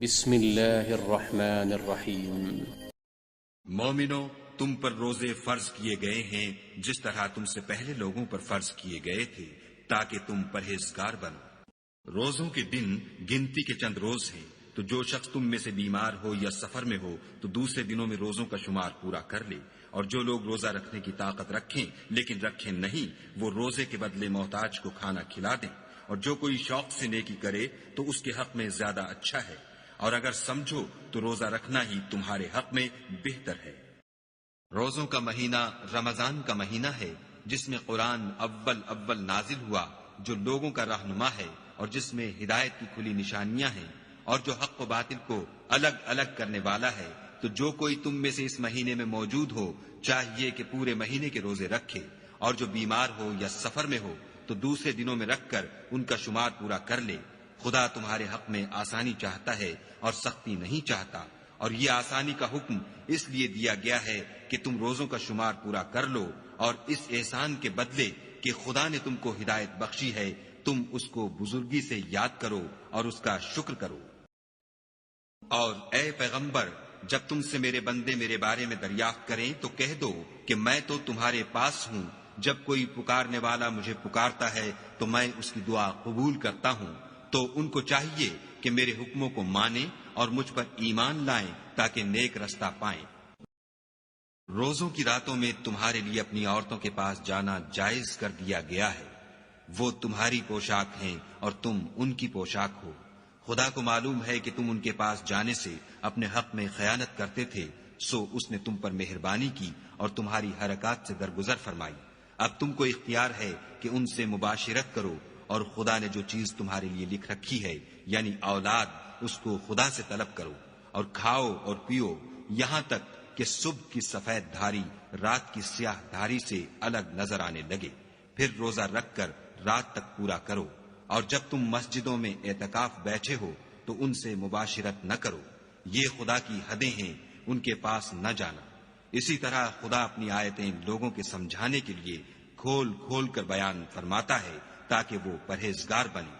بسم اللہ الرحمن الرحیم۔ مومنو، تم پر روزے فرض کیے گئے ہیں جس طرح تم سے پہلے لوگوں پر فرض کیے گئے تھے تاکہ تم پرہیزگار بنو۔ روزوں کے دن گنتی کے چند روز ہیں، تو جو شخص تم میں سے بیمار ہو یا سفر میں ہو تو دوسرے دنوں میں روزوں کا شمار پورا کر لے، اور جو لوگ روزہ رکھنے کی طاقت رکھیں لیکن رکھیں نہیں، وہ روزے کے بدلے محتاج کو کھانا کھلا دیں، اور جو کوئی شوق سے نیکی کرے تو اس کے حق میں زیادہ اچھا ہے، اور اگر سمجھو تو روزہ رکھنا ہی تمہارے حق میں بہتر ہے۔ روزوں کا مہینہ رمضان کا مہینہ ہے جس میں قرآن اول نازل ہوا، جو لوگوں کا رہنما ہے اور جس میں ہدایت کی کھلی نشانیاں ہیں، اور جو حق و باطل کو الگ الگ کرنے والا ہے۔ تو جو کوئی تم میں سے اس مہینے میں موجود ہو چاہیے کہ پورے مہینے کے روزے رکھے، اور جو بیمار ہو یا سفر میں ہو تو دوسرے دنوں میں رکھ کر ان کا شمار پورا کر لے۔ خدا تمہارے حق میں آسانی چاہتا ہے اور سختی نہیں چاہتا، اور یہ آسانی کا حکم اس لیے دیا گیا ہے کہ تم روزوں کا شمار پورا کر لو، اور اس احسان کے بدلے کہ خدا نے تم کو ہدایت بخشی ہے تم اس کو بزرگی سے یاد کرو اور اس کا شکر کرو۔ اور اے پیغمبر، جب تم سے میرے بندے میرے بارے میں دریافت کریں تو کہہ دو کہ میں تو تمہارے پاس ہوں، جب کوئی پکارنے والا مجھے پکارتا ہے تو میں اس کی دعا قبول کرتا ہوں۔ تو ان کو چاہیے کہ میرے حکموں کو مانیں اور مجھ پر ایمان لائیں تاکہ نیک رستہ پائیں۔ روزوں کی راتوں میں تمہارے لیے اپنی عورتوں کے پاس جانا جائز کر دیا گیا ہے، وہ تمہاری پوشاک ہیں اور تم ان کی پوشاک ہو۔ خدا کو معلوم ہے کہ تم ان کے پاس جانے سے اپنے حق میں خیانت کرتے تھے، سو اس نے تم پر مہربانی کی اور تمہاری حرکات سے درگزر فرمائی۔ اب تم کو اختیار ہے کہ ان سے مباشرت کرو، اور خدا نے جو چیز تمہارے لیے لکھ رکھی ہے یعنی اولاد، اس کو خدا سے طلب کرو، اور کھاؤ اور پیو یہاں تک کہ صبح کی سفید دھاری رات کی سیاہ دھاری سے الگ نظر آنے لگے، پھر روزہ رکھ کر رات تک پورا کرو۔ اور جب تم مسجدوں میں اعتکاف بیٹھے ہو تو ان سے مباشرت نہ کرو، یہ خدا کی حدیں ہیں، ان کے پاس نہ جانا۔ اسی طرح خدا اپنی آیتیں لوگوں کے سمجھانے کے لیے کھول کھول کر بیان فرماتا ہے تاکہ وہ پرہیزگار بنے۔